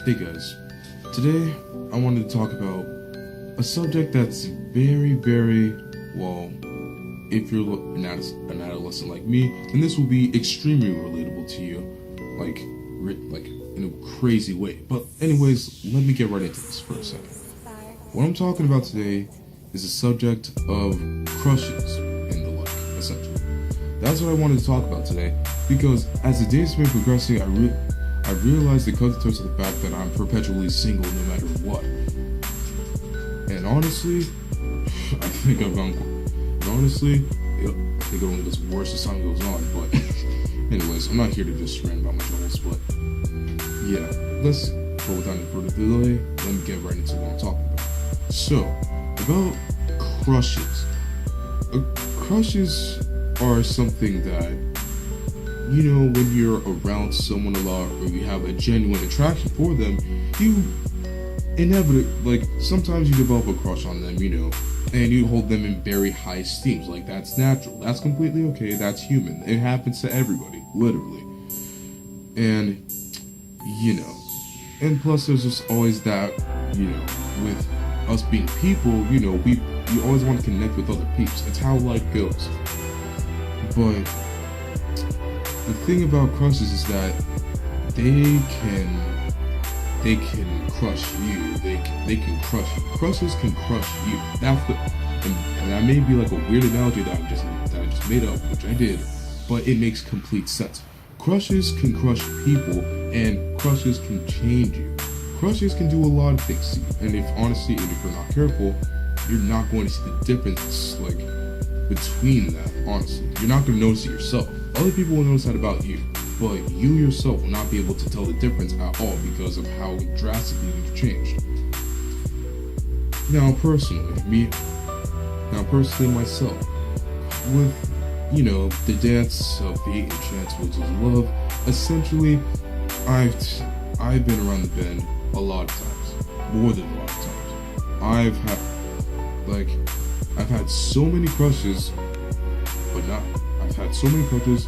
Hey guys, today I wanted to talk about a subject that's very, well, if you're an adolescent like me, then this will be extremely relatable to you, like in a crazy way. But anyways, let me get right into this for a second. What I'm talking about today is the subject of crushes and the like, essentially. That's what I wanted to talk about today, because as the days have been progressing, I realized it comes to the fact that I'm perpetually single no matter what. And honestly, I think it only gets worse as time goes on. But anyways, I'm not here to just rant about my troubles, but yeah, but without any further delay, let me get right into what I'm talking about. So, about crushes. Crushes are something that, you know, when you're around someone a lot or you have a genuine attraction for them, you inevitably, like, sometimes you develop a crush on them, you know, and you hold them in very high esteem. Like, that's natural. That's completely okay. That's human. It happens to everybody, literally. And, you know, and plus there's just always that, you know, with us being people, you know, we always want to connect with other peeps. It's how life goes. But the thing about crushes is that they can crush you. They can crush you. Crushes can crush you. And that may be like a weird analogy that I just made up, which I did, but it makes complete sense. Crushes can crush people, and crushes can change you. Crushes can do a lot of things to you, and if you're not careful, you're not going to see the difference, like, between that. Honestly, you're not going to notice it yourself. Other people will notice that about you, but you yourself will not be able to tell the difference at all because of how drastically you've changed. Now personally myself, with, you know, the dance of fate and chance versus love, essentially, I've been around the bend a lot of times, more than a lot of times. I've had so many crushes, I've had so many crushes,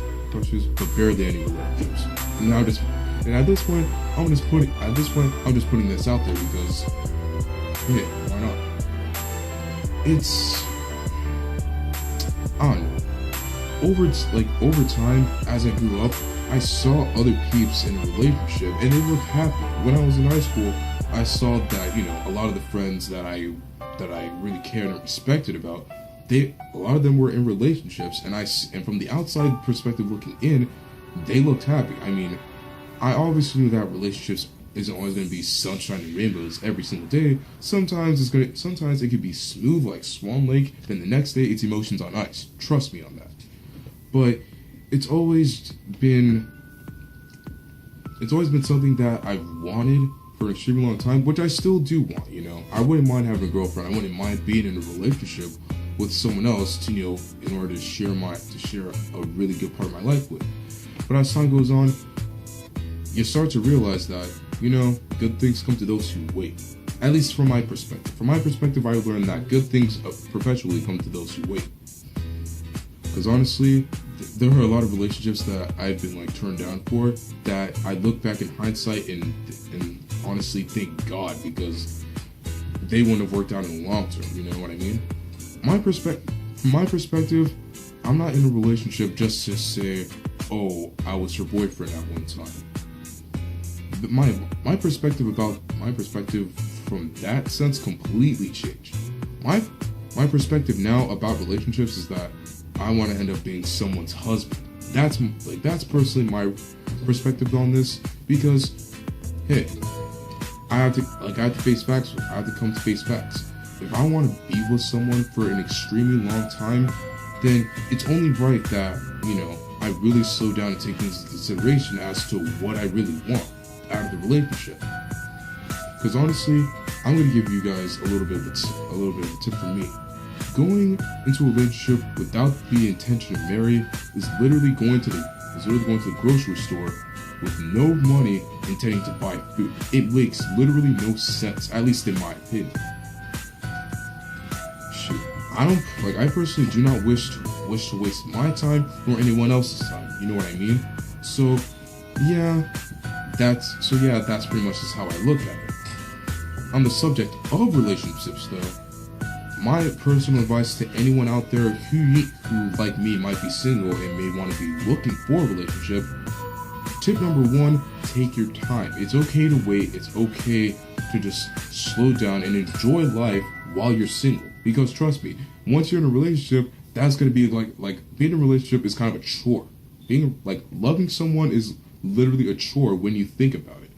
but barely any relationships. And at this point, I'm just putting this out there because, yeah, why not? I don't know. Over time, as I grew up, I saw other peeps in a relationship, and they looked happy. When I was in high school, I saw that, you know, a lot of the friends that I really cared and respected about, a lot of them were in relationships, and from the outside perspective looking in, they looked happy. I mean, I obviously knew that relationships isn't always going to be sunshine and rainbows every single day. Sometimes it could be smooth like Swan Lake, then the next day it's emotions on ice. Trust me on that. But it's always been something that I've wanted for an extremely long time, which I still do want, you know. I wouldn't mind having a girlfriend. I wouldn't mind being in a relationship with someone else to, you know, in order to share a really good part of my life with. But as time goes on, you start to realize that, you know, good things come to those who wait. At least from my perspective. From my perspective, I learned that good things perpetually come to those who wait. Because honestly, there are a lot of relationships that I've been like turned down for that I look back in hindsight and honestly thank God, because they wouldn't have worked out in the long term. You know what I mean? From my perspective, I'm not in a relationship just to say, oh, I was your boyfriend at one time. But my perspective from that sense completely changed. My perspective now about relationships is that I want to end up being someone's husband. That's personally my perspective on this, because, hey, I have to face facts. I have to come to face facts. If I want to be with someone for an extremely long time, then it's only right that, you know, I really slow down and take things into consideration as to what I really want out of the relationship. Because honestly, I'm gonna give you guys a little bit of a tip from me. Going into a relationship without the intention of marrying is literally going to the grocery store with no money intending to buy food. It makes literally no sense, at least in my opinion. Shoot, I personally do not wish to waste my time nor anyone else's time. You know what I mean? So, yeah, that's pretty much just how I look at it. On the subject of relationships though, my personal advice to anyone out there who like me might be single and may want to be looking for a relationship, tip number 1, take your time. It's okay to wait, it's okay to just slow down and enjoy life while you're single. Because trust me, once you're in a relationship, that's going to be like being in a relationship is kind of a chore. Being like loving someone is literally a chore when you think about it.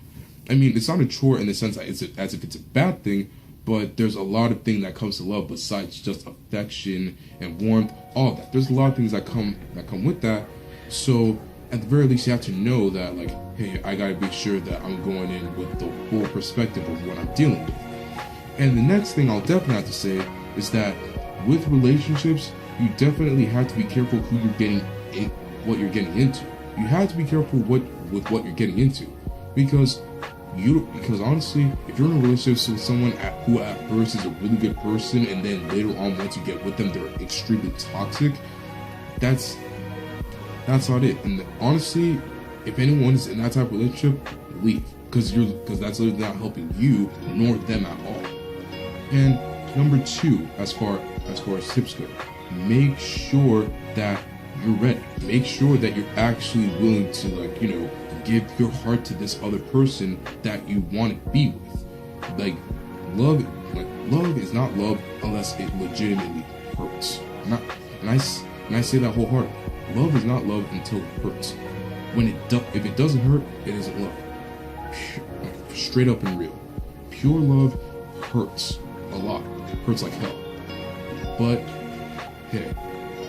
I mean, it's not a chore in the sense that as if it's a bad thing, but there's a lot of things that comes to love besides just affection and warmth, all that. There's a lot of things that come with that. So at the very least, you have to know that, like, hey, I gotta be sure that I'm going in with the full perspective of what I'm dealing with. And the next thing I'll definitely have to say is that with relationships, you definitely have to be careful who you're getting in, what you're getting into. You have to be careful with what you're getting into, because honestly, if you're in a relationship with someone who at first is a really good person, and then later on, once you get with them, they're extremely toxic, that's not it. And honestly, if anyone is in that type of relationship, leave, because that's literally not helping you nor them at all. And number 2, as far as tips go, make sure that you're ready. Make sure that you're actually willing to, like, you know, give your heart to this other person that you want to be with. Like, love is not love unless it legitimately hurts. And I say that wholeheartedly. Love is not love until it hurts. If it doesn't hurt, it isn't love. Straight up and real. Pure love hurts a lot. Hurts like hell. But hey,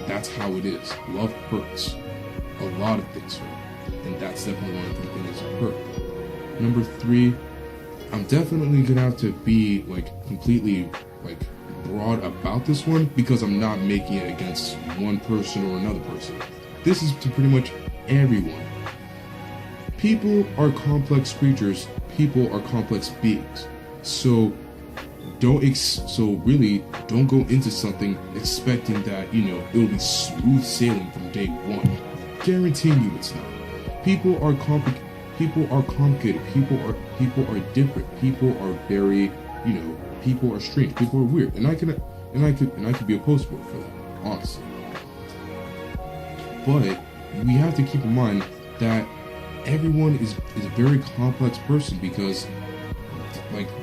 that's how it is. Love hurts. A lot of things hurt. And that's definitely one of the things that hurt. Number 3, I'm definitely gonna have to be like completely like broad about this one, because I'm not making it against one person or another person. This is to pretty much everyone. People are complex creatures. People are complex beings. So really don't go into something expecting that, you know, it'll be smooth sailing from day 1. Guaranteeing you it's not. People are complicated. People are different. People are very, you know, people are strange. People are weird. And I could be a poster boy for that, honestly. But we have to keep in mind that everyone is a very complex person, because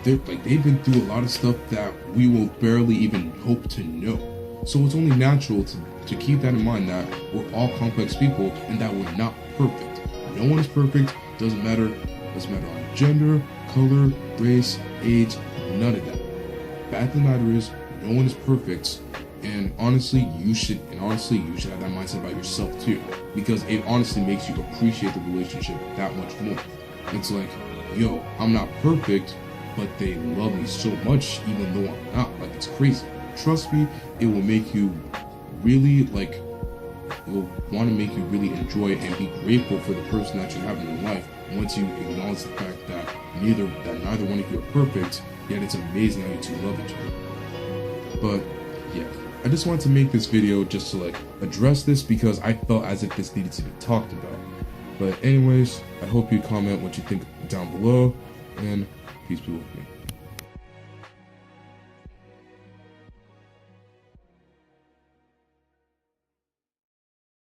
they've been through a lot of stuff that we will barely even hope to know. So it's only natural to keep that in mind, that we're all complex people and that we're not perfect. No one is perfect. Doesn't matter on gender, color, race, age, none of that. Fact of the matter is, no one is perfect, and honestly, you should have that mindset about yourself too, because it honestly makes you appreciate the relationship that much more. It's like, yo, I'm not perfect, but they love me so much even though I'm not. Like, it's crazy. Trust me, it will make you really it will want to make you really enjoy and be grateful for the person that you have in your life once you acknowledge the fact that neither one of you are perfect, yet it's amazing how you two love each other. But yeah, I just wanted to make this video just to address this, because I felt as if this needed to be talked about. But anyways, I hope you comment what you think down below, and peace be with me.